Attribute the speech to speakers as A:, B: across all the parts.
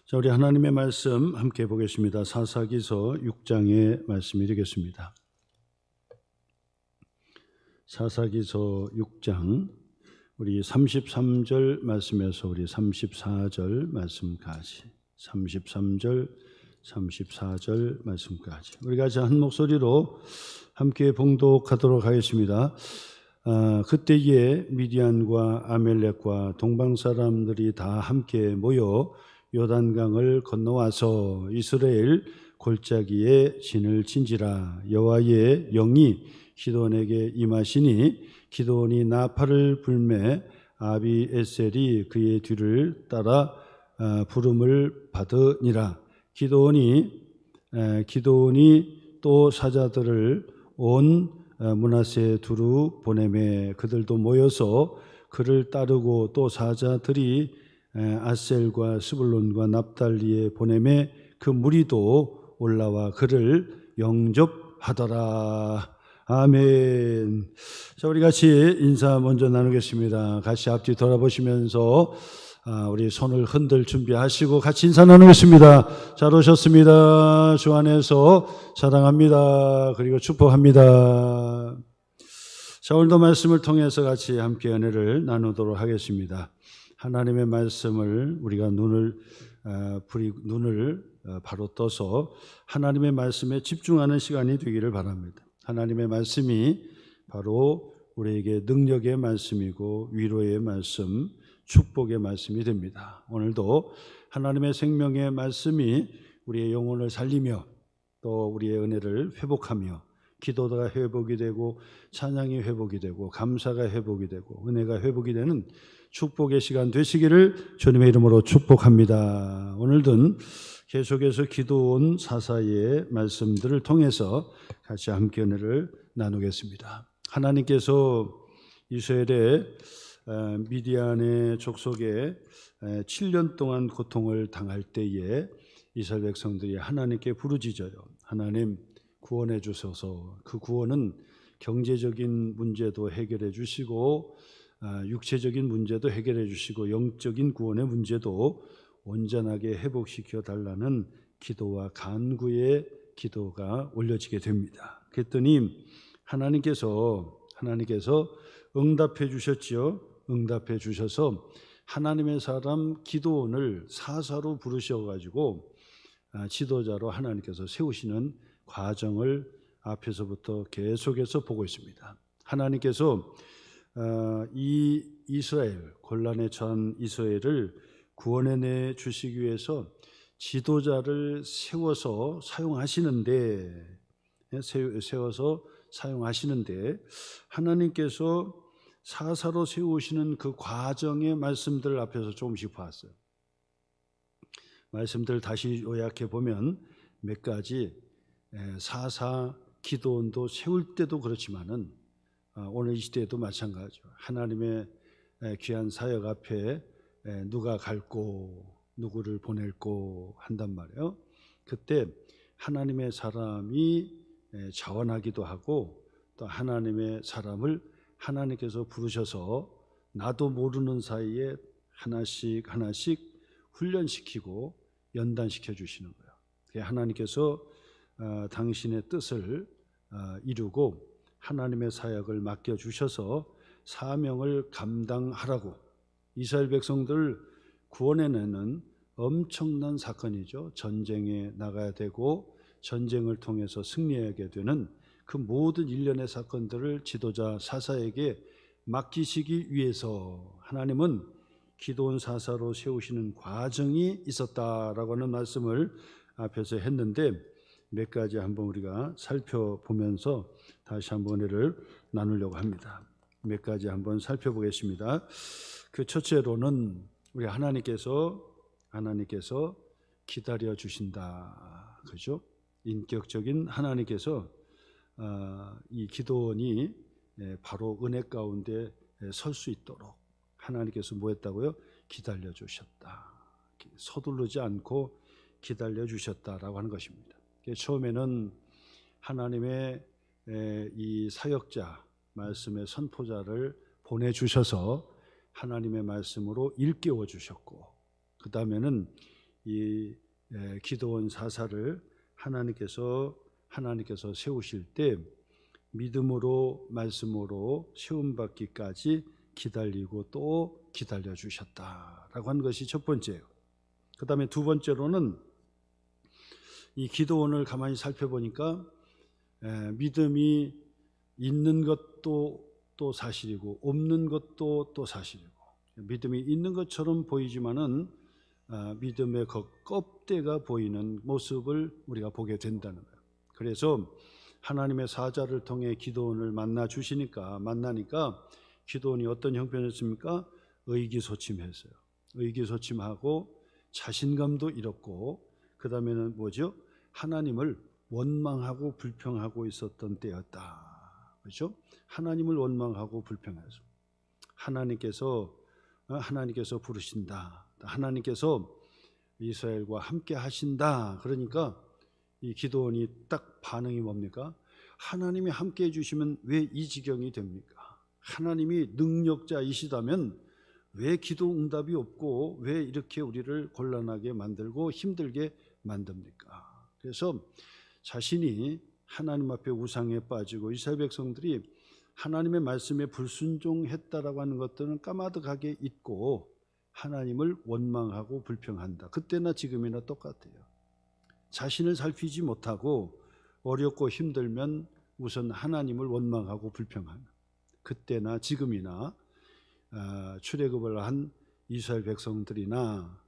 A: 자, 우리 하나님의 말씀 함께 보겠습니다. 사사기서 6장의 말씀 읽겠습니다. 사사기서 6장 우리 33절 말씀에서 우리 34절 말씀까지 33절 34절 말씀까지 우리 같이 한 목소리로 함께 봉독하도록 하겠습니다. 그때에 미디안과 아멜렉과 동방 사람들이 다 함께 모여 요단강을 건너와서 이스라엘 골짜기에 진을 친지라. 여호와의 영이 기드온에게 임하시니 기드온이 나팔을 불매 아비에셀이 그의 뒤를 따라 부름을 받으니라. 기드온이 또 사자들을 온 므낫세 두루 보내매 그들도 모여서 그를 따르고 또 사자들이 아셀과 스불론과 납달리에 보내매 그 무리도 올라와 그를 영접하더라. 아멘. 자, 우리 같이 인사 먼저 나누겠습니다. 같이 앞뒤 돌아보시면서 우리 손을 흔들 준비하시고 같이 인사 나누겠습니다. 잘 오셨습니다. 주 안에서 사랑합니다. 그리고 축복합니다. 자, 오늘도 말씀을 통해서 같이 함께 은혜를 나누도록 하겠습니다. 하나님의 말씀을 우리가 눈을 바로 떠서 하나님의 말씀에 집중하는 시간이 되기를 바랍니다. 하나님의 말씀이 바로 우리에게 능력의 말씀이고 위로의 말씀, 축복의 말씀이 됩니다. 오늘도 하나님의 생명의 말씀이 우리의 영혼을 살리며 또 우리의 은혜를 회복하며 기도가 회복이 되고 찬양이 회복이 되고 감사가 회복이 되고 은혜가 회복이 되는 축복의 시간 되시기를 주님의 이름으로 축복합니다. 오늘은 계속해서 기드온 사사의 말씀들을 통해서 같이 함께 은혜를 나누겠습니다. 하나님께서 이스라엘의 미디안의 족속에 7년 동안 고통을 당할 때에 이스라엘 백성들이 하나님께 부르짖어요. 하나님 구원해 주셔서 그 구원은 경제적인 문제도 해결해 주시고 육체적인 문제도 해결해 주시고 영적인 구원의 문제도 온전하게 회복시켜 달라는 기도와 간구의 기도가 올려지게 됩니다. 그랬더니 하나님께서 응답해 주셨죠. 응답해 주셔서 하나님의 사람 기드온을 사사로 부르셔가지고 지도자로 하나님께서 세우시는 과정을 앞에서부터 계속해서 보고 있습니다. 하나님께서 이 이스라엘 곤란에 처한 이스라엘을 구원해내 주시기 위해서 지도자를 세워서 사용하시는데 하나님께서 사사로 세우시는 그 과정의 말씀들 앞에서 조금씩 봤어요. 말씀들 다시 요약해 보면 몇 가지 사사 기드온도 세울 때도 그렇지만은 오늘 이 시대에도 마찬가지죠. 하나님의 귀한 사역 앞에 누가 갈고 누구를 보낼고 한단 말이에요. 그때 하나님의 사람이 자원하기도 하고 또 하나님의 사람을 하나님께서 부르셔서 나도 모르는 사이에 하나씩 훈련시키고 연단시켜 주시는 거예요. 하나님께서 당신의 뜻을 이루고 하나님의 사역을 맡겨주셔서 사명을 감당하라고 이스라엘 백성들을 구원해내는 엄청난 사건이죠. 전쟁에 나가야 되고 전쟁을 통해서 승리하게 되는 그 모든 일련의 사건들을 지도자 사사에게 맡기시기 위해서 하나님은 기드온 사사로 세우시는 과정이 있었다라고 하는 말씀을 앞에서 했는데 몇 가지 한번 우리가 살펴보면서 다시 한번 은혜를 나누려고 합니다. 몇 가지 한번 살펴보겠습니다. 그 첫째로는 우리 하나님께서 기다려 주신다. 그죠? 인격적인 하나님께서 이 기드온이 바로 은혜 가운데 설 수 있도록 하나님께서 뭐 했다고요? 기다려 주셨다. 서두르지 않고 기다려 주셨다라고 하는 것입니다. 처음에는 하나님의 이 사역자 말씀의 선포자를 보내주셔서 하나님의 말씀으로 일깨워 주셨고 그 다음에는 이 기드온 사사를 하나님께서 세우실 때 믿음으로 말씀으로 세움받기까지 기다리고 또 기다려 주셨다라고 하는 것이 첫 번째예요. 그 다음에 두 번째로는 이 기드온을 가만히 살펴보니까 믿음이 있는 것도 또 사실이고 없는 것도 또 사실이고, 믿음이 있는 것처럼 보이지만은 믿음의 그 껍데가 보이는 모습을 우리가 보게 된다는 거예요. 그래서 하나님의 사자를 통해 기드온을 만나니까 기드온이 어떤 형편이었습니까? 의기소침했어요. 의기소침하고 자신감도 잃었고, 그 다음에는 뭐죠? 하나님을 원망하고 불평하고 있었던 때였다. 그렇죠? 하나님을 원망하고 불평해서 하나님께서 부르신다. 하나님께서 이스라엘과 함께 하신다. 그러니까 이 기드온이 딱 반응이 뭡니까? 하나님이 함께 해주시면 왜 이 지경이 됩니까? 하나님이 능력자이시다면 왜 기도 응답이 없고 왜 이렇게 우리를 곤란하게 만들고 힘들게 만듭니까? 그래서 자신이 하나님 앞에 우상에 빠지고 이스라엘 백성들이 하나님의 말씀에 불순종했다라고 하는 것들은 까마득하게 잊고 하나님을 원망하고 불평한다. 그때나 지금이나 똑같아요. 자신을 살피지 못하고 어렵고 힘들면 우선 하나님을 원망하고 불평하는, 그때나 지금이나 출애굽을 한 이스라엘 백성들이나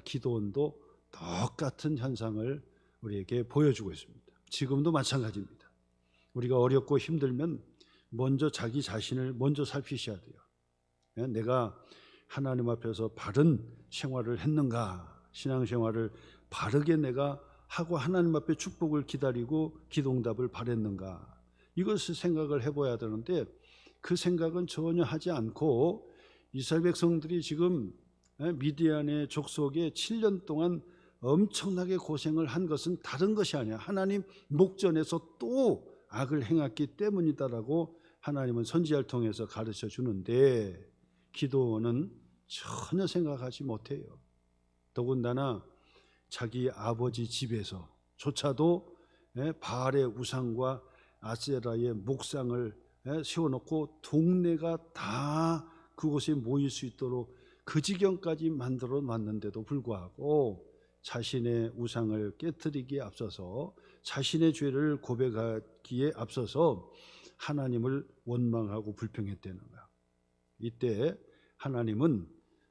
A: 기드온도 똑같은 현상을 우리에게 보여주고 있습니다. 지금도 마찬가지입니다. 우리가 어렵고 힘들면 먼저 자기 자신을 먼저 살피셔야 돼요. 내가 하나님 앞에서 바른 생활을 했는가, 신앙생활을 바르게 내가 하고 하나님 앞에 축복을 기다리고 기도응답을 바랬는가, 이것을 생각을 해봐야 되는데 그 생각은 전혀 하지 않고 이스라엘 백성들이 지금 미디안의 족속에 7년 동안 엄청나게 고생을 한 것은 다른 것이 아니야. 하나님 목전에서 또 악을 행했기 때문이다라고 하나님은 선지자를 통해서 가르쳐 주는데 기드온은 전혀 생각하지 못해요. 더군다나 자기 아버지 집에서조차도 바알의 우상과 아세라의 목상을 세워놓고 동네가 다 그곳에 모일 수 있도록 그 지경까지 만들어 놨는데도 불구하고 자신의 우상을 깨뜨리기에 앞서서 자신의 죄를 고백하기에 앞서서 하나님을 원망하고 불평했다는 거야. 이때 하나님은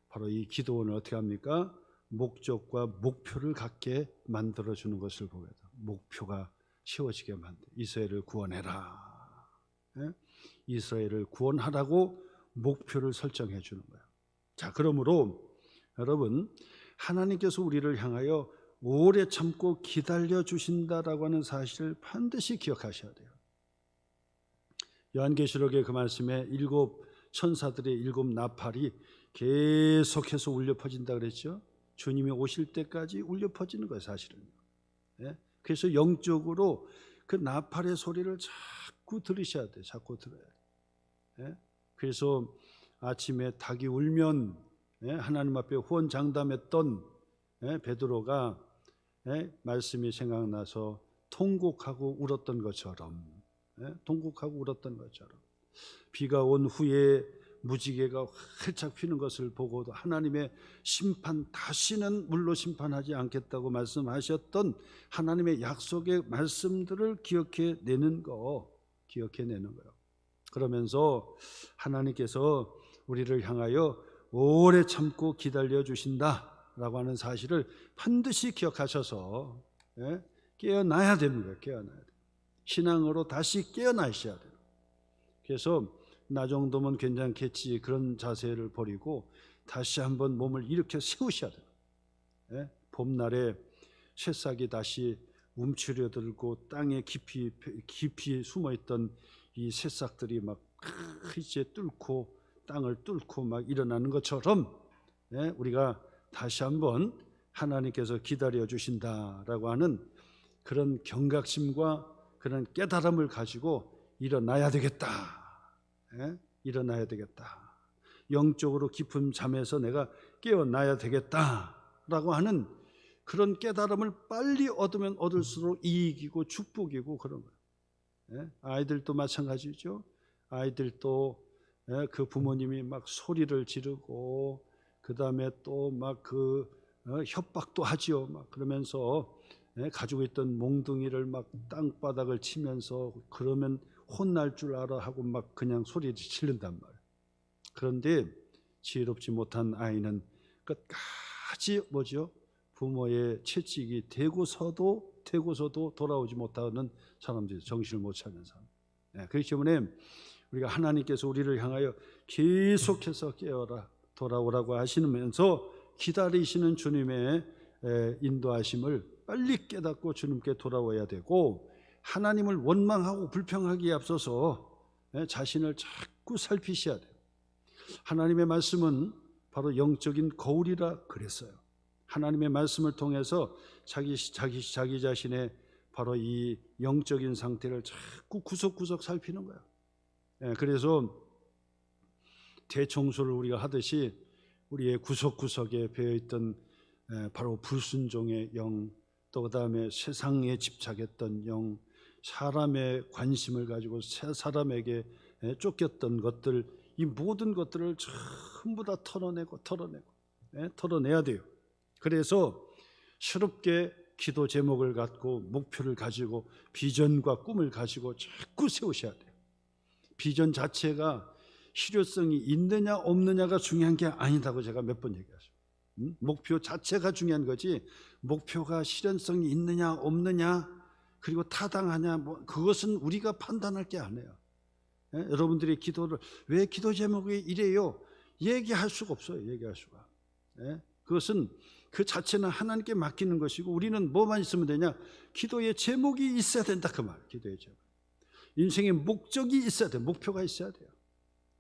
A: 바로 이 기드온을 어떻게 합니까? 목적과 목표를 갖게 만들어주는 것을 보게 돼. 목표가 세워지게 만들어. 이스라엘을 구원해라. 이스라엘을 구원하라고 목표를 설정해 주는 거예요. 자, 그러므로 여러분, 하나님께서 우리를 향하여 오래 참고 기다려 주신다라고 하는 사실을 반드시 기억하셔야 돼요. 요한계시록의 그 말씀에 7 천사들의 7 나팔이 계속해서 울려 퍼진다 그랬죠. 주님이 오실 때까지 울려 퍼지는 거예요, 사실은. 그래서 영적으로 그 나팔의 소리를 자꾸 들으셔야 돼요. 자꾸 들어야 돼요. 그래서 아침에 닭이 울면 하나님 앞에 후원장담했던 베드로가 말씀이 생각나서 통곡하고 울었던 것처럼, 비가 온 후에 무지개가 활짝 피는 것을 보고도 하나님의 심판, 다시는 물로 심판하지 않겠다고 말씀하셨던 하나님의 약속의 말씀들을 기억해내는 거예요. 그러면서 하나님께서 우리를 향하여 오래 참고 기다려 주신다라고 하는 사실을 반드시 기억하셔서 깨어나야 됩니다. 깨어나야 돼요. 신앙으로 다시 깨어나셔야 돼요. 그래서 나 정도면 괜찮겠지, 그런 자세를 버리고 다시 한번 몸을 일으켜 세우셔야 돼요. 봄날에 새싹이 다시 움츠려들고 땅에 깊이 숨어있던 이 새싹들이 막 이제 땅을 뚫고 막 일어나는 것처럼 우리가 다시 한번 하나님께서 기다려 주신다라고 하는 그런 경각심과 그런 깨달음을 가지고 일어나야 되겠다. 일어나야 되겠다. 영적으로 깊은 잠에서 내가 깨어나야 되겠다라고 하는 그런 깨달음을 빨리 얻으면 얻을수록 이익이고 축복이고 그런 거예요. 예? 아이들도 마찬가지죠. 아이들도 그 부모님이 막 소리를 지르고 그 다음에 또 막 협박도 하지요. 막 그러면서 가지고 있던 몽둥이를 막 땅바닥을 치면서 그러면 혼날 줄 알아 하고 막 그냥 소리를 지른단 말이에요. 그런데 지혜롭지 못한 아이는 끝까지 뭐죠? 부모의 채찍이 되고서도 돌아오지 못하는 사람들이 정신을 못 차리는 사람. 그렇기 때문에 우리가 하나님께서 우리를 향하여 계속해서 깨어라 돌아오라고 하시면서 기다리시는 주님의 인도하심을 빨리 깨닫고 주님께 돌아와야 되고, 하나님을 원망하고 불평하기에 앞서서 자신을 자꾸 살피셔야 돼요. 하나님의 말씀은 바로 영적인 거울이라 그랬어요. 하나님의 말씀을 통해서 자기 자신의 바로 이 영적인 상태를 자꾸 구석구석 살피는 거예요. 그래서 대청소를 우리가 하듯이 우리의 구석구석에 배어있던 바로 불순종의 영, 또 그 다음에 세상에 집착했던 영, 사람의 관심을 가지고 사람에게 쫓겼던 것들, 이 모든 것들을 전부 다 털어내야 돼요. 그래서 새롭게 기도 제목을 갖고 목표를 가지고 비전과 꿈을 가지고 자꾸 세우셔야 돼요. 비전 자체가 실효성이 있느냐 없느냐가 중요한 게 아니다고 제가 몇 번 얘기하죠. 목표 자체가 중요한 거지, 목표가 실현성이 있느냐 없느냐 그리고 타당하냐 그것은 우리가 판단할 게 아니에요. 여러분들이 기도를 왜 기도 제목이 이래요? 얘기할 수가 없어요. 얘기할 수가. 그것은 그 자체는 하나님께 맡기는 것이고, 우리는 뭐만 있으면 되냐? 기도의 제목이 있어야 된다 그 말. 기도의 제목. 인생의 목적이 있어야 돼요. 목표가 있어야 돼요.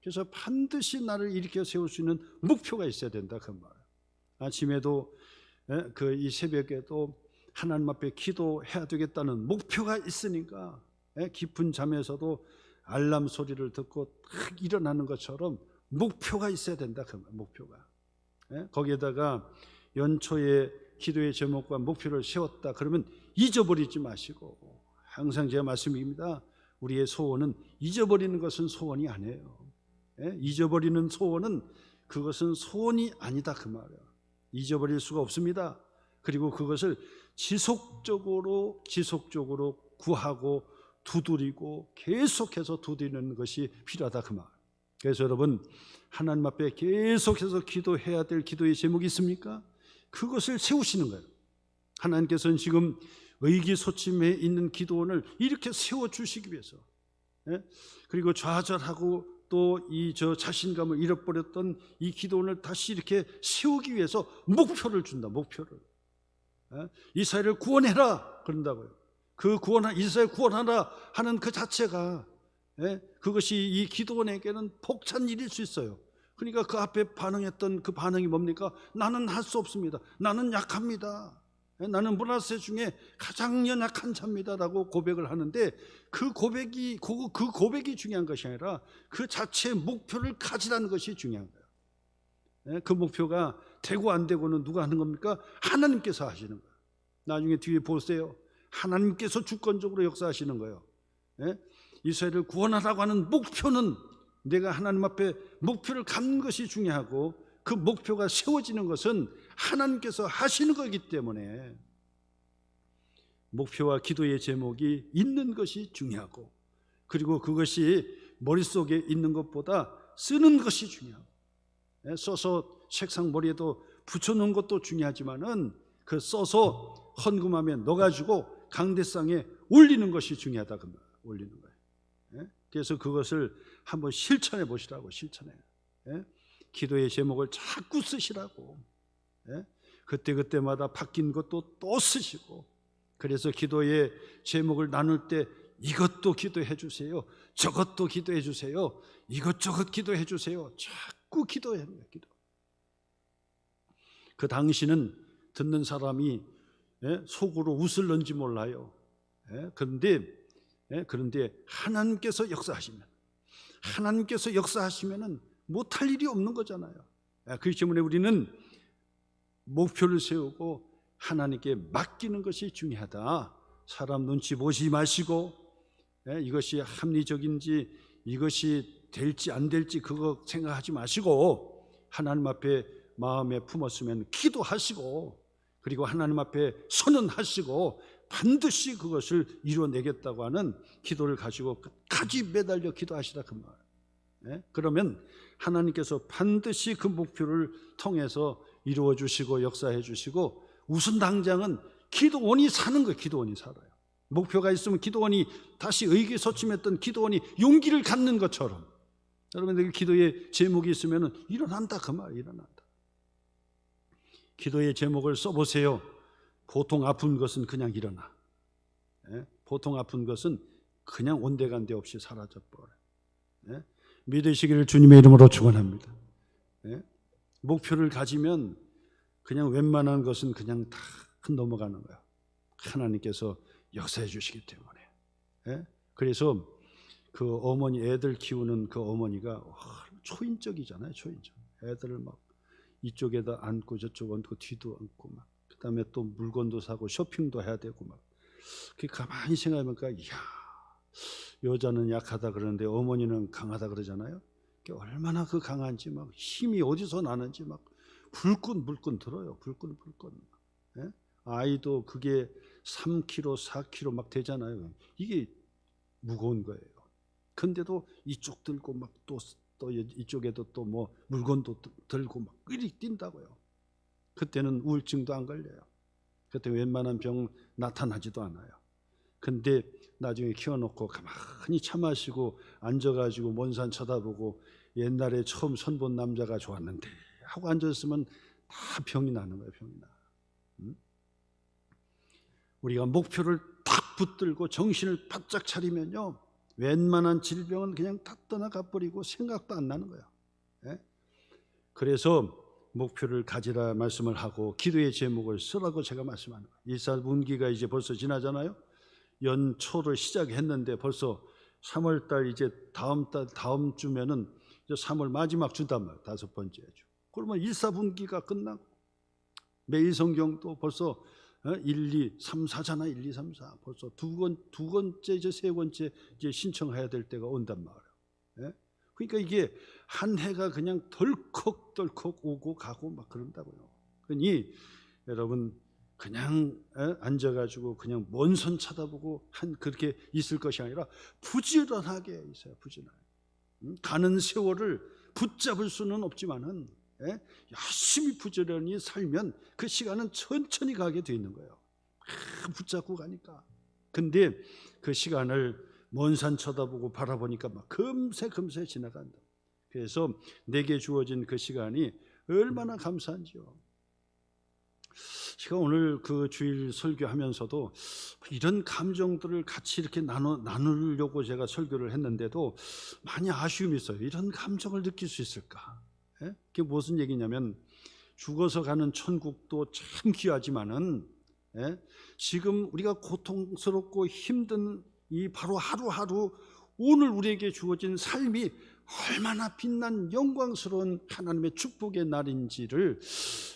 A: 그래서 반드시 나를 일으켜 세울 수 있는 목표가 있어야 된다 그 말. 아침에도 이 새벽에도 하나님 앞에 기도해야 되겠다는 목표가 있으니까 깊은 잠에서도 알람 소리를 듣고 탁 일어나는 것처럼 목표가 있어야 된다 그 말. 목표가. 거기에다가 연초에 기도의 제목과 목표를 세웠다 그러면 잊어버리지 마시고, 항상 제가 말씀드립니다. 우리의 소원은 잊어버리는 것은 소원이 아니에요. 잊어버리는 소원은 그것은 소원이 아니다 그 말이에요. 잊어버릴 수가 없습니다. 그리고 그것을 지속적으로 구하고 두드리고 계속해서 두드리는 것이 필요하다 그 말. 그래서 여러분, 하나님 앞에 계속해서 기도해야 될 기도의 제목이 있습니까? 그것을 세우시는 거예요. 하나님께서는 지금 의기소침해 있는 기도원을 이렇게 세워주시기 위해서, 그리고 좌절하고 또 자신감을 잃어버렸던 이 기도원을 다시 이렇게 세우기 위해서 목표를 준다. 목표를. 이스라엘을 구원해라 그런다고요. 이스라엘 구원하라 하는 그 자체가, 그것이 이 기도원에게는 벅찬 일일 수 있어요. 그러니까 그 앞에 반응했던 그 반응이 뭡니까? 나는 할 수 없습니다. 나는 약합니다. 나는 문하세 중에 가장 연약한 자입니다라고 고백을 하는데, 그 고백이 중요한 것이 아니라 그 자체의 목표를 가지라는 것이 중요한 거예요. 그 목표가 되고 안 되고는 누가 하는 겁니까? 하나님께서 하시는 거예요. 나중에 뒤에 보세요. 하나님께서 주권적으로 역사하시는 거예요. 이스라엘을 구원하라고 하는 목표는 내가 하나님 앞에 목표를 갖는 것이 중요하고, 그 목표가 세워지는 것은 하나님께서 하시는 거기 때문에 목표와 기도의 제목이 있는 것이 중요하고, 그리고 그것이 머릿속에 있는 것보다 쓰는 것이 중요하고, 써서 책상 머리에도 붙여놓은 것도 중요하지만은 그 써서 헌금하면 넣어가지고 강대상에 올리는 것이 중요하다 그 말. 올리는 거예요. 그래서 그것을 한번 실천해 보시라고. 실천해요. 기도의 제목을 자꾸 쓰시라고. 그때마다 바뀐 것도 또 쓰시고, 그래서 기도의 제목을 나눌 때 이것도 기도해 주세요, 저것도 기도해 주세요, 이것저것 기도해 주세요. 자꾸 기도해야 돼요. 기도. 그 당시는 듣는 사람이 속으로 웃을런지 몰라요. 그런데 하나님께서 역사하시면 못할 일이 없는 거잖아요. 그렇기 때문에 우리는 목표를 세우고 하나님께 맡기는 것이 중요하다. 사람 눈치 보지 마시고 이것이 합리적인지 이것이 될지 안 될지 그거 생각하지 마시고 하나님 앞에 마음에 품었으면 기도하시고 그리고 하나님 앞에 선언하시고 반드시 그것을 이루어내겠다고 하는 기도를 가지고 끝까지 매달려 기도하시라 그 말. 그러면 하나님께서 반드시 그 목표를 통해서 이루어 주시고 역사해 주시고 우선 당장은 기도원이 사는 거예요. 기도원이 살아요. 목표가 있으면 기도원이 다시 의기소침했던 기도원이 용기를 갖는 것처럼 여러분들 기도의 제목이 있으면 일어난다 그 말. 일어난다. 기도의 제목을 써보세요. 보통 아픈 것은 그냥 일어나. 보통 아픈 것은 그냥 온데간데 없이 사라져버려요. 믿으시기를 주님의 이름으로 축원합니다. 목표를 가지면 그냥 웬만한 것은 그냥 다 넘어가는 거예요. 하나님께서 역사해 주시기 때문에. 그래서 그 어머니 애들 키우는 그 어머니가 초인적이잖아요. 초인적. 애들을 막 이쪽에다 안고 저쪽 얹고 뒤도 안고 막 그다음에 또 물건도 사고 쇼핑도 해야 되고 막 그 가만히 생각해보니까 이야 여자는 약하다 그러는데 어머니는 강하다 그러잖아요. 얼마나 그 강한지 막 힘이 어디서 나는지 막 불끈 들어요. 불끈. 아이도 그게 3kg, 4kg 막 되잖아요. 이게 무거운 거예요. 근데도 이쪽 들고 막 또 이쪽에도 또 뭐 물건도 들고 막 이리 뛴다고요. 그때는 우울증도 안 걸려요. 그때 웬만한 병 나타나지도 않아요. 근데 나중에 키워놓고 가만히 차 마시고 앉아가지고 먼 산 쳐다보고 옛날에 처음 선본 남자가 좋았는데 하고 앉았으면 다 병이 나는 거예요. 병이 나. 우리가 목표를 딱 붙들고 정신을 바짝 차리면요 웬만한 질병은 그냥 다 떠나가 버리고 생각도 안 나는 거예요. 그래서 목표를 가지라 말씀을 하고 기도의 제목을 쓰라고 제가 말씀하는 거예요. 일사분기가 이제 벌써 지나잖아요. 연초를 시작했는데 벌써 3월달 이제 다음 주면은 이제 3월 마지막 주단 말이에요. 5번째 주. 그러면 일사분기가 끝나고 매일 성경도 벌써 1, 2, 3, 4잖아. 1, 2, 3, 4. 벌써 두 번째 이제 세 번째 이제 신청해야 될 때가 온단 말이에요. 그러니까 이게 한 해가 그냥 덜컥 오고 가고 막 그런다고요. 그러니 여러분 그냥 앉아가지고 그냥 먼 선 쳐다보고 그렇게 있을 것이 아니라 부지런하게 있어요. 부지런하게. 가는 세월을 붙잡을 수는 없지만은 열심히 부지런히 살면 그 시간은 천천히 가게 돼 있는 거예요. 붙잡고 가니까. 근데 그 시간을 먼 산 쳐다보고 바라보니까 막 금세 지나간다. 그래서 내게 주어진 그 시간이 얼마나 감사한지요. 제가 오늘 그 주일 설교하면서도 이런 감정들을 같이 이렇게 나누려고 제가 설교를 했는데도 많이 아쉬움이 있어요. 이런 감정을 느낄 수 있을까? 그게 무슨 얘기냐면 죽어서 가는 천국도 참 귀하지만은 지금 우리가 고통스럽고 힘든 이 바로 하루하루 오늘 우리에게 주어진 삶이 얼마나 빛난 영광스러운 하나님의 축복의 날인지를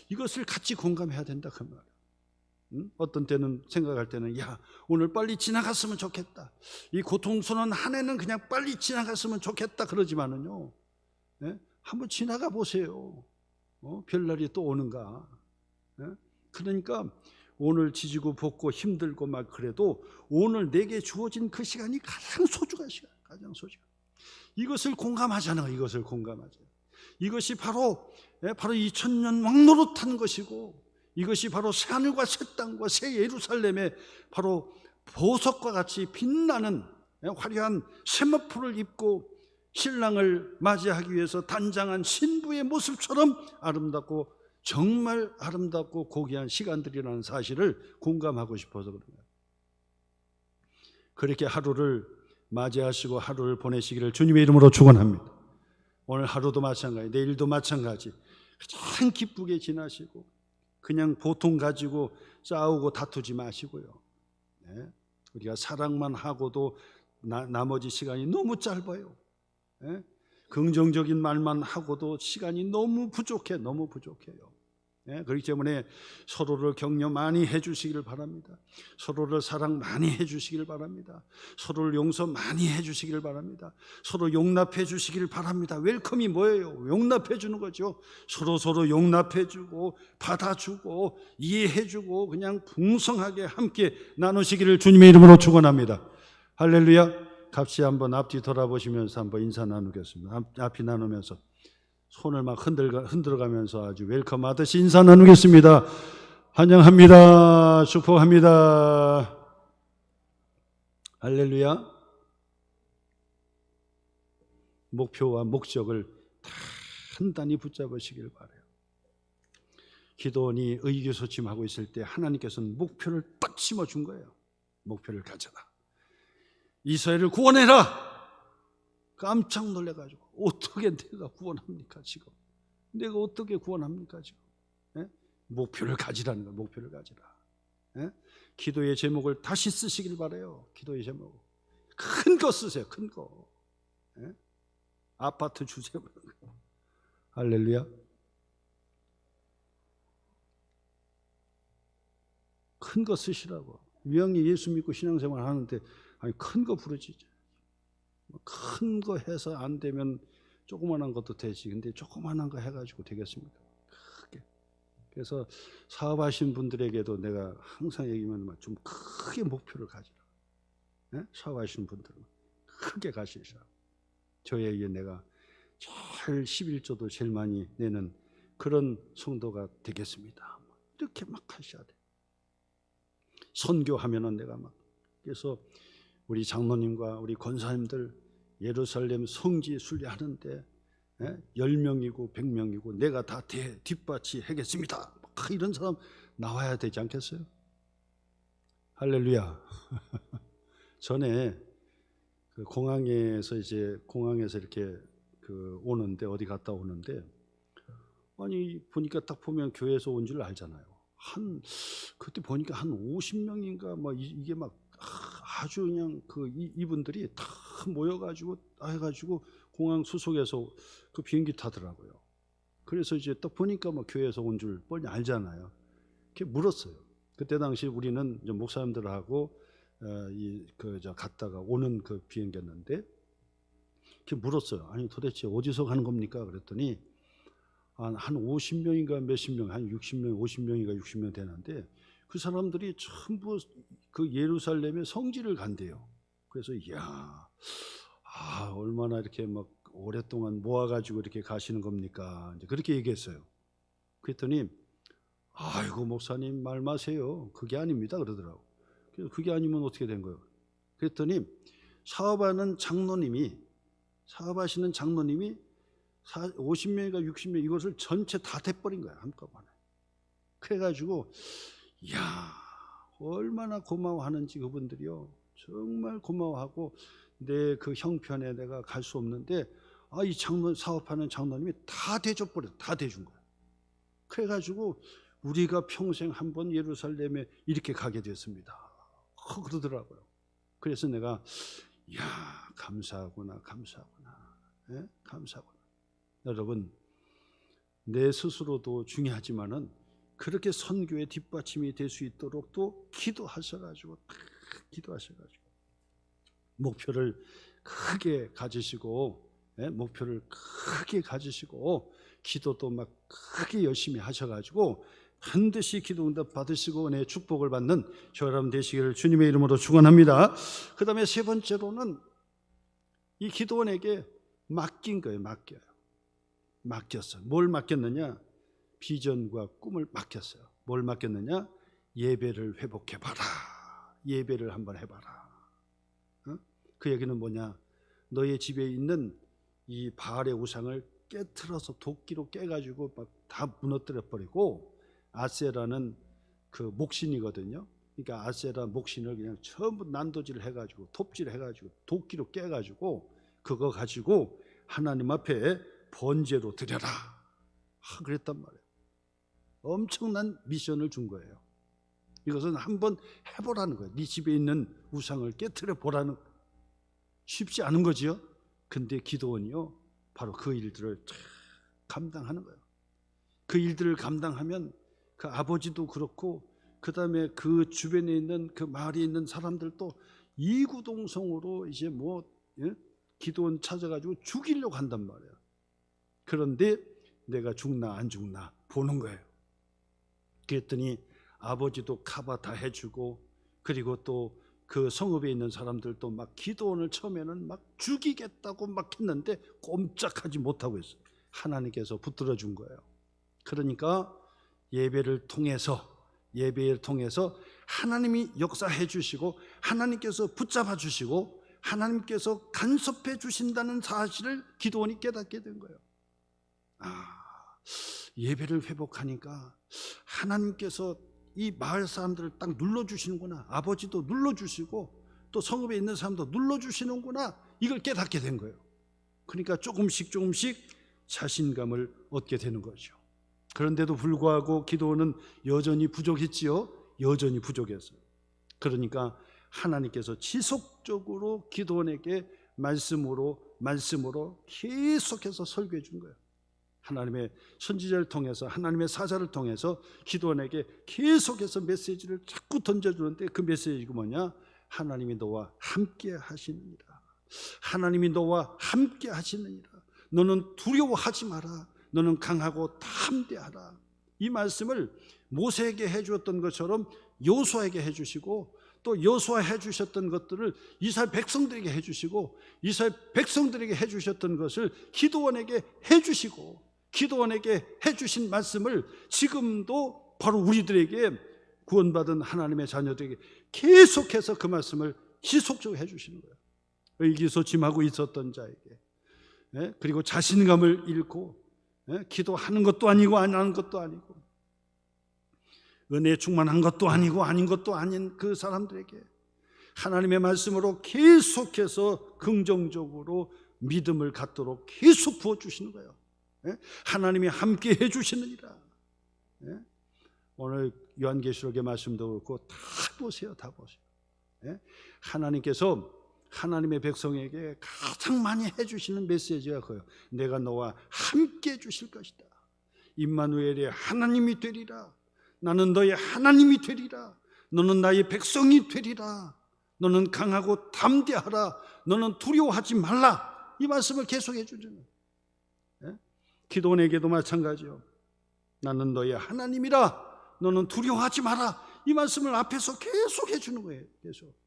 A: 이것을 같이 공감해야 된다 그 말이에요. 어떤 때는 생각할 때는 야 오늘 빨리 지나갔으면 좋겠다. 이 고통스러운 한 해는 그냥 빨리 지나갔으면 좋겠다 그러지만은요. 한번 지나가 보세요. 별날이 또 오는가. 그러니까 오늘 지지고 볶고 힘들고 막 그래도 오늘 내게 주어진 그 시간이 가장 소중한 시간. 가장 소중한. 이것을 공감하잖아요. 이것을 공감하잖아요. 이것이 바로 2000년 왕노릇한 것이고 이것이 바로 새하늘과 새 땅과 새 예루살렘의 바로 보석과 같이 빛나는 화려한 세마포를 입고 신랑을 맞이하기 위해서 단장한 신부의 모습처럼 아름답고 정말 아름답고 고귀한 시간들이라는 사실을 공감하고 싶어서 그런 거예요. 그렇게 하루를 맞이하시고 하루를 보내시기를 주님의 이름으로 축원합니다. 오늘 하루도 마찬가지, 내일도 마찬가지 가장 기쁘게 지나시고 그냥 보통 가지고 싸우고 다투지 마시고요. 우리가 사랑만 하고도 나머지 시간이 너무 짧아요. 긍정적인 말만 하고도 시간이 너무 부족해요. 그렇기 때문에 서로를 격려 많이 해주시기를 바랍니다. 서로를 사랑 많이 해주시기를 바랍니다. 서로를 용서 많이 해주시기를 바랍니다. 서로 용납해 주시기를 바랍니다. 웰컴이 뭐예요? 용납해 주는 거죠. 서로 용납해 주고 받아주고 이해해 주고 그냥 풍성하게 함께 나누시기를 주님의 이름으로 축원합니다. 할렐루야. 같이 한번 앞뒤 돌아보시면서 한번 인사 나누겠습니다. 앞이 나누면서 손을 막 흔들어가면서 아주 웰컴 하듯이 인사 나누겠습니다. 환영합니다. 축복합니다. 할렐루야. 목표와 목적을 단단히 붙잡으시길 바라요. 기도원이 의기소침하고 있을 때 하나님께서는 목표를 딱 심어준 거예요. 목표를 가져라. 이스라엘을 구원해라. 깜짝 놀래가지고 어떻게 내가 구원합니까 지금? 내가 어떻게 구원합니까 지금? 목표를 가지라는 거예요. 목표를 가지라. 기도의 제목을 다시 쓰시길 바라요. 기도의 제목 큰 거 쓰세요. 큰 거. 아파트 주세요. 할렐루야. 큰 거 쓰시라고. 유형이 예수 믿고 신앙생활 하는데 아니 큰 거 부르짖어. 큰 거 해서 안 되면 조그만한 것도 되지. 근데 조그만한 거 해가지고 되겠습니까? 크게. 그래서 사업하신 분들에게도 내가 항상 얘기하면 좀 크게 목표를 가지라. 사업하시는 분들은 크게 가시라. 저에게 내가 제일 11조도 제일 많이 내는 그런 성도가 되겠습니다. 이렇게 막 하셔야 돼. 선교하면은 내가 막 그래서 우리 장로님과 우리 권사님들 예루살렘 성지 순례하는데 10명이고 100명이고 내가 다 뒷받치 하겠습니다. 이런 사람 나와야 되지 않겠어요? 할렐루야. 전에 그 공항에서 이렇게 오는데 어디 갔다 오는데 아니 보니까 딱 보면 교회에서 온 줄 알잖아요. 그때 보니까 한 50명인가 막 이게 막 아주 그냥 이분들이 다 모여가지고 해가지고 공항 수속에서 그 비행기 타더라고요. 그래서 이제 딱 보니까 막 교회에서 온 줄 뻔히 알잖아요. 이렇게 물었어요. 그때 당시 우리는 이제 목사님들하고 갔다가 오는 그 비행기였는데 이렇게 물었어요. 아니 도대체 어디서 가는 겁니까? 그랬더니 한 50명인가 몇십 명, 한 60명, 50명인가 60명 되는데 그 사람들이 전부 그 예루살렘의 성지를 간대요. 그래서 이야, 얼마나 이렇게 막 오랫동안 모아가지고 이렇게 가시는 겁니까? 이제 그렇게 얘기했어요. 그랬더니 아이고 목사님 말 마세요. 그게 아닙니다. 그러더라고. 그래서 그게 아니면 어떻게 된 거예요? 그랬더니 사업하시는 장로님이 50명인가 60명 이것을 전체 다 대버린 거야 한꺼번에. 그래가지고 이야 얼마나 고마워하는지 그분들이요 정말 고마워하고 내 그 형편에 내가 갈 수 없는데 이 사업하는 장로님이 다 대줘버렸어. 다 대준 거야. 그래가지고 우리가 평생 한번 예루살렘에 이렇게 가게 됐습니다. 그러더라고요. 그래서 내가 이야 감사하구나. 감사하구나. 여러분 내 스스로도 중요하지만은 그렇게 선교의 뒷받침이 될 수 있도록 또 기도하셔가지고 목표를 크게 가지시고 기도도 막 크게 열심히 하셔가지고 반드시 기도 응답 받으시고 은혜의 축복을 받는 저 여러분 되시기를 주님의 이름으로 축원합니다. 그 다음에 세 번째로는 이 기도원에게 맡긴 거예요. 맡겼어요. 뭘 맡겼느냐? 비전과 꿈을 맡겼어요. 뭘 맡겼느냐? 예배를 회복해봐라. 예배를 한번 해봐라. 그 얘기는 뭐냐? 너의 집에 있는 이 바알의 우상을 깨트려서 도끼로 깨가지고 막 다 무너뜨려 버리고 아세라는 그 목신이거든요. 그러니까 아세라 목신을 그냥 전부 난도질 해가지고 톱질 해가지고 도끼로 깨가지고 그거 가지고 하나님 앞에 번제로 드려라. 그랬단 말이에요. 엄청난 미션을 준 거예요. 이것은 한번 해보라는 거예요. 네 집에 있는 우상을 깨트려 보라는 거예요. 쉽지 않은 거지요. 근데 기도원이요 바로 그 일들을 감당하는 거예요. 그 일들을 감당하면 그 아버지도 그렇고 그 다음에 그 주변에 있는 그 마을에 있는 사람들도 이구동성으로 이제 기도원 찾아가지고 죽이려고 한단 말이야. 그런데 내가 죽나 안 죽나 보는 거예요. 그랬더니 아버지도 커버 다 해주고, 그리고 또 그 성읍에 있는 사람들도 막 기도원을 처음에는 막 죽이겠다고 막 했는데 꼼짝하지 못하고 있어요. 하나님께서 붙들어 준 거예요. 그러니까 예배를 통해서 하나님이 역사해 주시고, 하나님께서 붙잡아 주시고, 하나님께서 간섭해 주신다는 사실을 기도원이 깨닫게 된 거예요. 예배를 회복하니까 하나님께서 이 마을 사람들을 딱 눌러주시는구나, 아버지도 눌러주시고 또 성읍에 있는 사람도 눌러주시는구나, 이걸 깨닫게 된 거예요. 그러니까 조금씩 자신감을 얻게 되는 거죠. 그런데도 불구하고 기도는 여전히 부족했지요. 여전히 부족했어요. 그러니까 하나님께서 지속적으로 기도원에게 말씀으로 계속해서 설교해 준 거예요. 하나님의 선지자를 통해서, 하나님의 사자를 통해서 기도원에게 계속해서 메시지를 자꾸 던져주는데, 그 메시지가 뭐냐? 하나님이 너와 함께 하시느니라. 하나님이 너와 함께 하시느니라. 너는 두려워하지 마라. 너는 강하고 담대하라. 이 말씀을 모세에게 해주었던 것처럼 여호수아에게 해주시고, 또 여호수아 해주셨던 것들을 이스라엘 백성들에게 해주시고, 이스라엘 백성들에게 해주셨던 것을 기도원에게 해주시고, 기도원에게 해주신 말씀을 지금도 바로 우리들에게, 구원받은 하나님의 자녀들에게 계속해서 그 말씀을 지속적으로 해주시는 거예요. 의기소침하고 있었던 자에게, 그리고 자신감을 잃고 기도하는 것도 아니고 안 하는 것도 아니고, 은혜에 충만한 것도 아니고 아닌 것도 아닌 그 사람들에게 하나님의 말씀으로 계속해서 긍정적으로 믿음을 갖도록 계속 부어주시는 거예요. 하나님이 함께 해주시느니라. 오늘 요한계시록의 말씀도 그렇고 다 보세요. 하나님께서 하나님의 백성에게 가장 많이 해주시는 메시지가 그거예요. 내가 너와 함께 해주실 것이다. 임마누엘의 하나님이 되리라. 나는 너의 하나님이 되리라. 너는 나의 백성이 되리라. 너는 강하고 담대하라. 너는 두려워하지 말라. 이 말씀을 계속 해주잖아요. 기도원에게도 마찬가지요. 나는 너의 하나님이라. 너는 두려워하지 마라. 이 말씀을 앞에서 계속 해주는 거예요. 계속.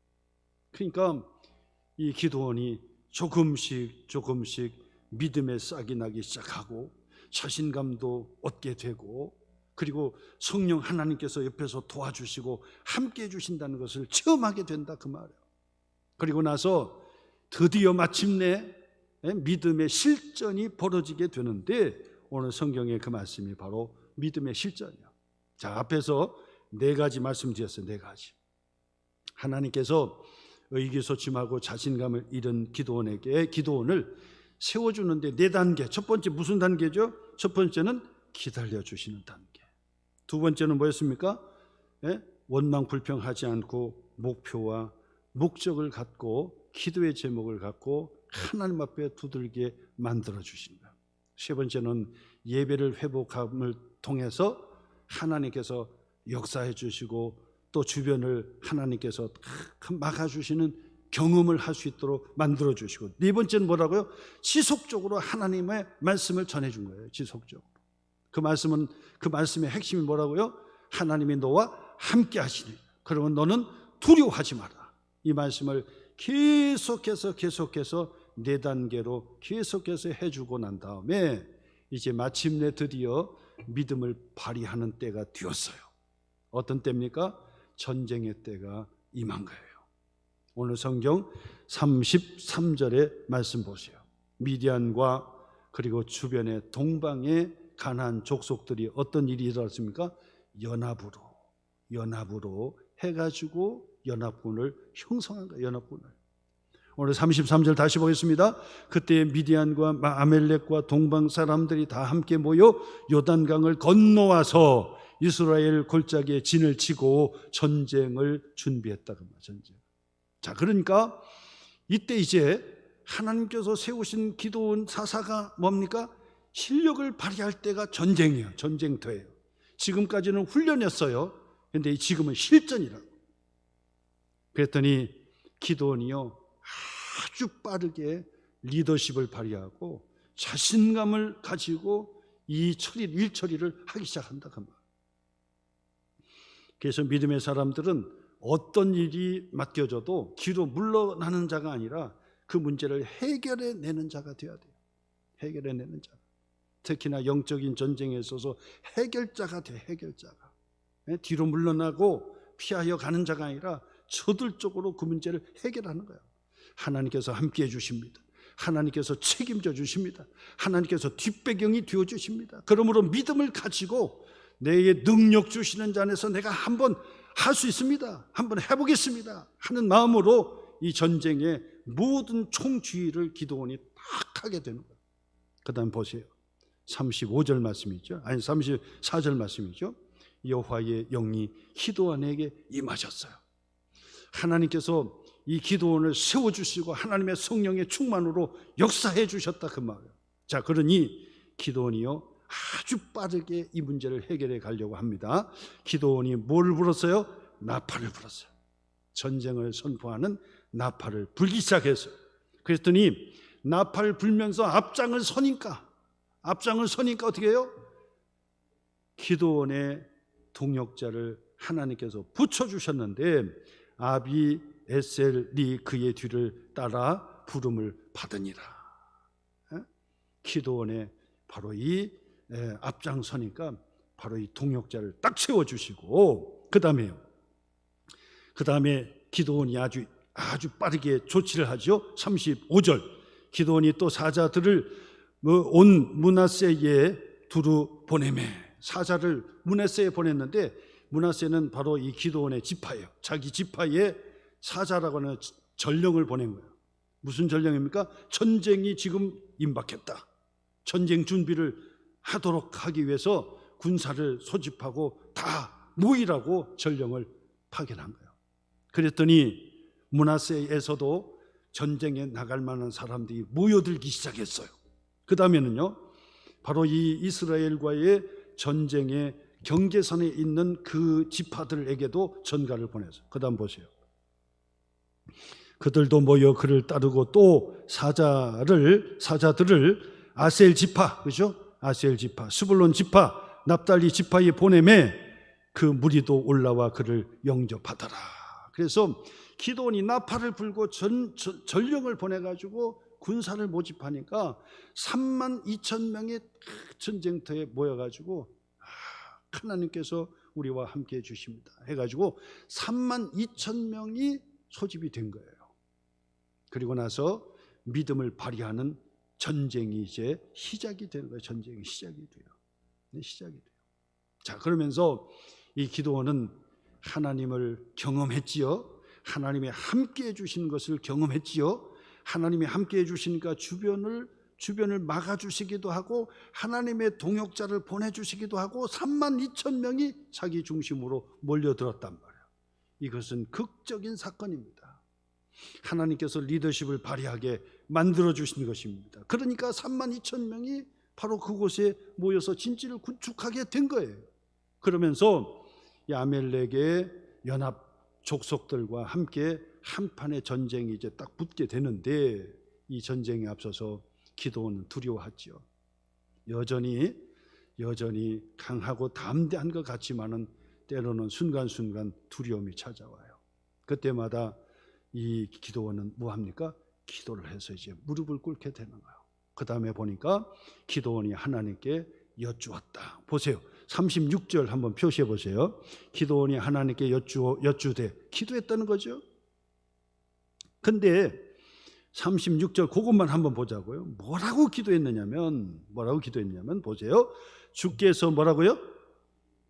A: 그러니까 이 기도원이 조금씩 믿음의 싹이 나기 시작하고, 자신감도 얻게 되고, 그리고 성령 하나님께서 옆에서 도와주시고 함께 해주신다는 것을 체험하게 된다, 그 말이에요. 그리고 나서 드디어 마침내 믿음의 실전이 벌어지게 되는데, 오늘 성경의 그 말씀이 바로 믿음의 실전이에요. 자, 앞에서 4가지 말씀드렸어요. 4가지. 하나님께서 의기소침하고 자신감을 잃은 기도원을 세워주는데 4단계. 첫 번째 무슨 단계죠? 첫 번째는 기다려주시는 단계. 두 번째는 뭐였습니까? 원망 불평하지 않고 목표와 목적을 갖고, 기도의 제목을 갖고 하나님 앞에 두들게 만들어주신 거예요. 세 번째는 예배를 회복함을 통해서 하나님께서 역사해 주시고, 또 주변을 하나님께서 막아주시는 경험을 할 수 있도록 만들어 주시고, 네 번째는 뭐라고요? 지속적으로 하나님의 말씀을 전해준 거예요. 지속적으로. 그 말씀의 핵심이 뭐라고요? 하나님이 너와 함께 하시니, 그러면 너는 두려워하지 마라. 이 말씀을 계속해서 4단계로 계속해서 해주고 난 다음에, 이제 마침내 드디어 믿음을 발휘하는 때가 되었어요. 어떤 때입니까? 전쟁의 때가 임한 거예요. 오늘 성경 33절의 말씀 보세요. 미디안과 그리고 주변의 동방의 가나안 족속들이 어떤 일이 일어났습니까? 연합으로 해가지고 연합군을 형성한 거예요. 연합군을. 오늘 33절 다시 보겠습니다. 그때 미디안과 아멜렉과 동방 사람들이 다 함께 모여 요단강을 건너와서 이스라엘 골짜기에 진을 치고 전쟁을 준비했다. 전쟁. 자, 그러니까 이때 이제 하나님께서 세우신 기도원 사사가 뭡니까? 실력을 발휘할 때가 전쟁이에요. 전쟁터예요. 지금까지는 훈련이었어요. 그런데 지금은 실전이라고. 그랬더니 기드온이요, 아주 빠르게 리더십을 발휘하고 자신감을 가지고 일 처리를 하기 시작한다 그 말. 그래서 믿음의 사람들은 어떤 일이 맡겨져도 뒤로 물러나는 자가 아니라 그 문제를 해결해내는 자가 되어야 돼요. 해결해내는 자. 특히나 영적인 전쟁에 있어서 해결자가 돼. 해결자가. 뒤로 물러나고 피하여 가는 자가 아니라 저들적으로 그 문제를 해결하는 거예요. 하나님께서 함께해 주십니다. 하나님께서 책임져 주십니다. 하나님께서 뒷배경이 되어 주십니다. 그러므로 믿음을 가지고 내게 능력 주시는 자 안에서 내가 한번 할 수 있습니다. 한번 해보겠습니다 하는 마음으로 이 전쟁의 모든 총주의를 기드온이 딱 하게 되는 거예요. 그 다음 보세요. 35절 말씀이죠. 아니 34절 말씀이죠. 여호와의 영이 기드온에게 임하셨어요. 하나님께서 이 기드온을 세워주시고 하나님의 성령의 충만으로 역사해 주셨다 그 말이에요. 자, 그러니 기드온이요 아주 빠르게 이 문제를 해결해 가려고 합니다. 기드온이 뭘 불었어요? 나팔을 불었어요. 전쟁을 선포하는 나팔을 불기 시작했어요. 그랬더니 나팔을 불면서 앞장을 서니까 어떻게 해요? 기드온의 동역자를 하나님께서 붙여주셨는데 아비에셀이 그의 뒤를 따라 부름을 받으니라. 기드온의 바로 이 앞장서니까 바로 이 동역자를 딱 세워주시고 그 다음에 기드온이 아주 빠르게 조치를 하죠. 35절 기드온이 또 사자들을 온 므낫세에 두루 보내매. 사자를 므낫세에 보냈는데 므낫세는 바로 이 기드온의 지파예요. 자기 지파에 사자라고 하는 전령을 보낸 거예요. 무슨 전령입니까? 전쟁이 지금 임박했다. 전쟁 준비를 하도록 하기 위해서 군사를 소집하고 다 모이라고 전령을 파견한 거예요. 그랬더니 므낫세에서도 전쟁에 나갈 만한 사람들이 모여들기 시작했어요. 그 다음에는요, 바로 이 이스라엘과의 전쟁의 경계선에 있는 그 지파들에게도 전가를 보내서 그 다음 보세요. 그들도 모여 그를 따르고 또 사자들을 아셀 지파, 그죠? 아셀 지파, 스불론 지파, 납달리 지파에 보내매 그 무리도 올라와 그를 영접하더라. 그래서 기드온이 나팔을 불고 전령을 보내가지고 군사를 모집하니까 32,000명의 전쟁터에 모여가지고 하나님께서 우리와 함께 해주십니다 해가지고 32,000명이 소집이 된 거예요. 그리고 나서 믿음을 발휘하는 전쟁이 이제 시작이 되는 거예요. 전쟁이 시작이 돼요. 시작이 돼요. 자, 그러면서 이 기드온은 하나님을 경험했지요. 하나님의 함께 해주신 것을 경험했지요. 하나님이 함께 해주시니까 주변을 막아주시기도 하고 하나님의 동역자를 보내주시기도 하고 32,000명이 자기 중심으로 몰려들었단 말이에요. 이것은 극적인 사건입니다. 하나님께서 리더십을 발휘하게 만들어주신 것입니다. 그러니까 32,000명이 바로 그곳에 모여서 진지를 구축하게 된 거예요. 그러면서 이 아멜렉의 연합 족속들과 함께 한판의 전쟁이 이제 딱 붙게 되는데 이 전쟁에 앞서서 기드온은 두려워하죠. 여전히 강하고 담대한 것 같지만은 때로는 순간순간 두려움이 찾아와요. 그때마다 이 기드온은 뭐합니까? 기도를 해서 이제 무릎을 꿇게 되는 거예요. 그 다음에 보니까 기드온이 하나님께 여쭈었다. 보세요. 36절 한번 표시해 보세요. 기드온이 하나님께 여쭈되 기도했다는 거죠. 근데 36절 그것만 한번 보자고요. 뭐라고 기도했느냐면 보세요. 주께서 뭐라고요?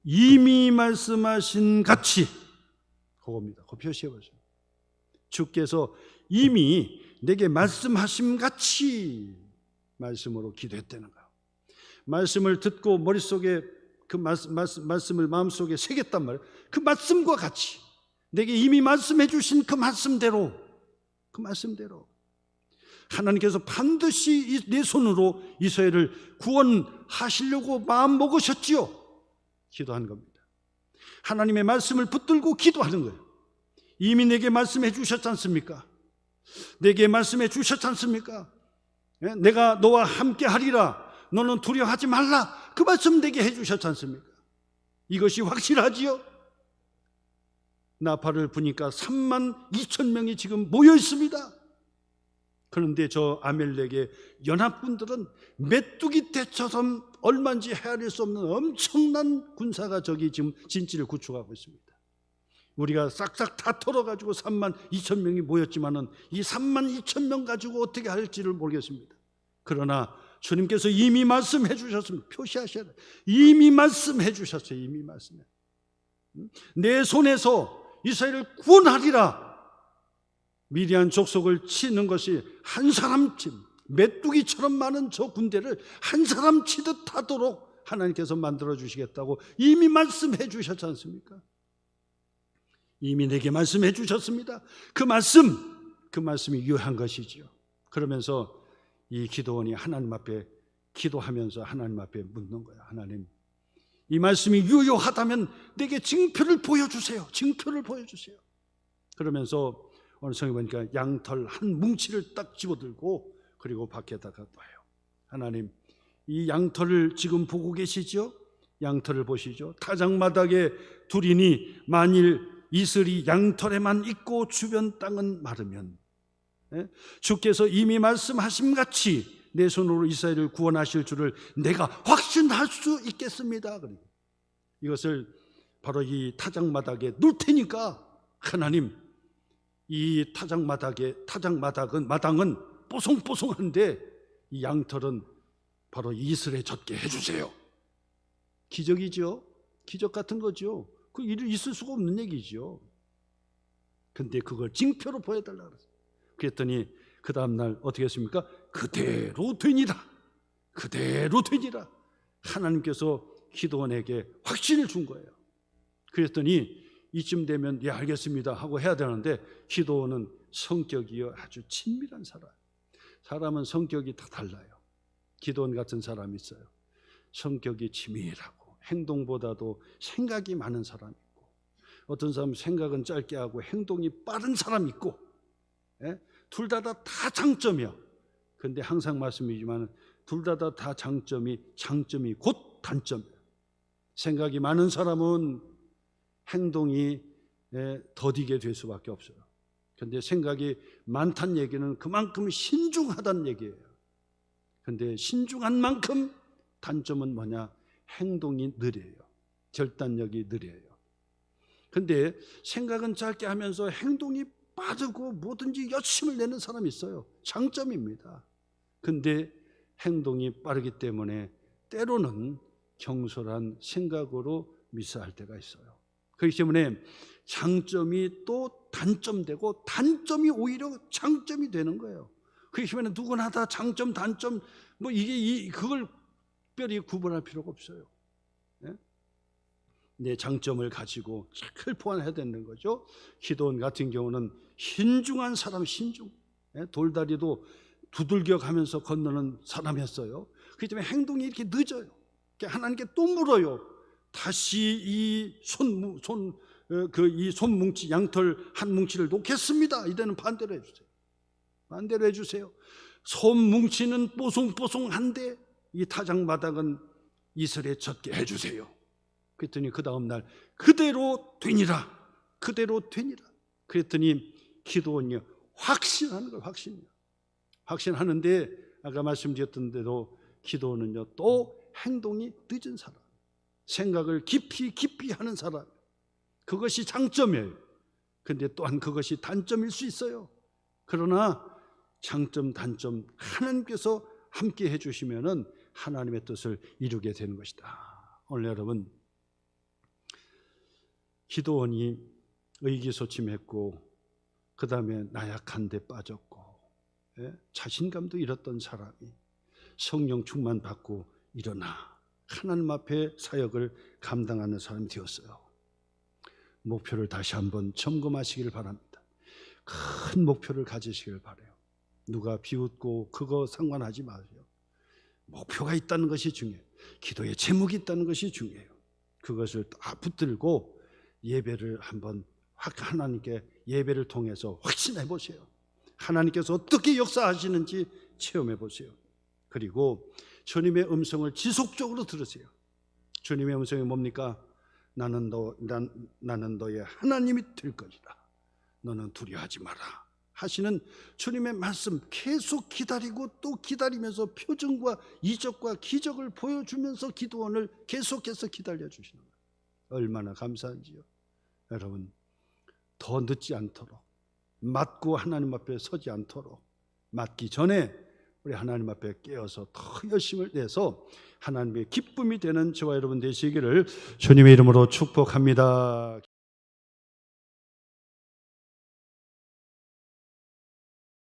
A: 이미 말씀하신 같이, 그겁니다. 그거 표시해 보세요. 주께서 이미 내게 말씀하심 같이 말씀으로 기도했다는 거예요. 말씀을 듣고 머릿속에 그 말씀을 마음속에 새겼단 말이에요. 그 말씀과 같이 내게 이미 말씀해 주신 그 말씀대로 하나님께서 반드시 내 손으로 이스라엘을 구원하시려고 마음 먹으셨지요. 기도한 겁니다. 하나님의 말씀을 붙들고 기도하는 거예요. 이미 내게 말씀해 주셨지 않습니까? 내게 말씀해 주셨지 않습니까? 내가 너와 함께 하리라, 너는 두려워하지 말라, 그 말씀 내게 해 주셨지 않습니까? 이것이 확실하지요. 나팔을 부니까 32,000명이 지금 모여 있습니다. 그런데 저 아멜렉의 연합군들은 메뚜기 떼처럼 얼마인지 헤아릴 수 없는 엄청난 군사가 저기 지금 진지를 구축하고 있습니다. 우리가 싹싹 다 털어가지고 32,000명이 모였지만은 이 32,000명 가지고 어떻게 할지를 모르겠습니다. 그러나 주님께서 이미 말씀해 주셨습니다. 표시하셔야 돼요. 이미 말씀해 주셨어요. 이미 말씀해. 내 손에서 이스라엘을 구원하리라. 미디안 족속을 치는 것이 한 사람 치, 메뚜기처럼 많은 저 군대를 한 사람 치듯 하도록 하나님께서 만들어 주시겠다고 이미 말씀해 주셨지 않습니까? 이미 내게 말씀해 주셨습니다. 그 말씀이 유효한 것이지요. 그러면서 이 기도원이 하나님 앞에 기도하면서 하나님 앞에 묻는 거예요. 하나님, 이 말씀이 유효하다면 내게 징표를 보여주세요. 징표를 보여주세요. 그러면서 오늘 성경 보니까 양털 한 뭉치를 딱 집어들고 그리고 밖에다가 놔요. 하나님, 이 양털을 지금 보고 계시죠? 양털을 보시죠? 타작마당에 두리니 만일 이슬이 양털에만 있고 주변 땅은 마르면 주께서 이미 말씀하심 같이 내 손으로 이스라엘을 구원하실 줄을 내가 확신할 수 있겠습니다. 이것을 바로 이 타작마당에 놓을 테니까 하나님, 이 마당은 뽀송뽀송한데 이 양털은 바로 이슬에 젖게 해주세요. 기적이죠. 기적 같은 거죠. 그 일이 있을 수가 없는 얘기죠. 근데 그걸 징표로 보여달라고 그랬어요. 그랬더니 그 다음날 어떻게 했습니까? 그대로 되니라. 그대로 되니라. 하나님께서 기도원에게 확신을 준 거예요. 그랬더니 이쯤 되면 예 알겠습니다 하고 해야 되는데 기도원은 성격이 아주 친밀한 사람. 사람은 성격이 다 달라요. 기도원 같은 사람이 있어요. 성격이 치밀하고 행동보다도 생각이 많은 사람이 있고, 어떤 사람은 생각은 짧게 하고 행동이 빠른 사람이 있고, 둘 다 장점이야. 근데 항상 말씀이지만 둘 다 장점이 곧 단점이에요. 생각이 많은 사람은 행동이 더디게 될 수밖에 없어요. 근데 생각이 많다는 얘기는 그만큼 신중하다는 얘기예요. 근데 신중한 만큼 단점은 뭐냐? 행동이 느려요. 결단력이 느려요. 근데 생각은 짧게 하면서 행동이 빠르고 뭐든지 열심을 내는 사람이 있어요. 장점입니다. 근데 행동이 빠르기 때문에 때로는 경솔한 생각으로 미스할 때가 있어요. 그렇기 때문에 장점이 또 단점되고 단점이 오히려 장점이 되는 거예요. 그렇기 때문에 누구나 다 장점, 단점 뭐 그걸 특별히 구분할 필요가 없어요. 내 장점을 가지고 잘 보완해야 되는 거죠. 기도원 같은 경우는 신중한 사람, 돌다리도 두들겨 가면서 건너는 사람이었어요. 그렇기 때문에 행동이 이렇게 늦어요. 하나님께 또 물어요. 다시 이 손뭉치, 양털 한 뭉치를 놓겠습니다. 이제는 반대로 해주세요. 반대로 해주세요. 손뭉치는 뽀송뽀송한데 이 타작마당은 이슬에 젖게 해주세요. 그랬더니 그 다음날 그대로 되니라. 그랬더니 기도원이 확신하는 거예요. 확신하는데 아까 말씀드렸던 대로 기도원은요 또 행동이 늦은 사람, 생각을 깊이 하는 사람, 그것이 장점이에요. 근데 또한 그것이 단점일 수 있어요. 그러나 장점, 단점 하나님께서 함께 해주시면은 하나님의 뜻을 이루게 되는 것이다. 오늘 여러분, 기도원이 의기소침했고 그 다음에 나약한 데 빠졌고 자신감도 잃었던 사람이 성령 충만 받고 일어나 하나님 앞에 사역을 감당하는 사람이 되었어요. 목표를 다시 한번 점검하시길 바랍니다. 큰 목표를 가지시길 바라요. 누가 비웃고 그거 상관하지 마세요. 목표가 있다는 것이 중요해요. 기도에 제목이 있다는 것이 중요해요. 그것을 다 붙들고 예배를 한번 하나님께 예배를 통해서 확신해 보세요. 하나님께서 어떻게 역사하시는지 체험해 보세요. 그리고 주님의 음성을 지속적으로 들으세요. 주님의 음성이 뭡니까? 나는 너의 하나님이 될 것이다. 너는 두려워하지 마라 하시는 주님의 말씀 계속 기다리고 또 기다리면서 표정과 이적과 기적을 보여주면서 기도원을 계속해서 기다려주시는 거예요. 얼마나 감사한지요. 여러분, 더 늦지 않도록, 맞고 하나님 앞에 서지 않도록, 맞기 전에 우리 하나님 앞에 깨어서 더 열심을 내서 하나님의 기쁨이 되는 저와 여러분 되시기를 주님의 이름으로 축복합니다.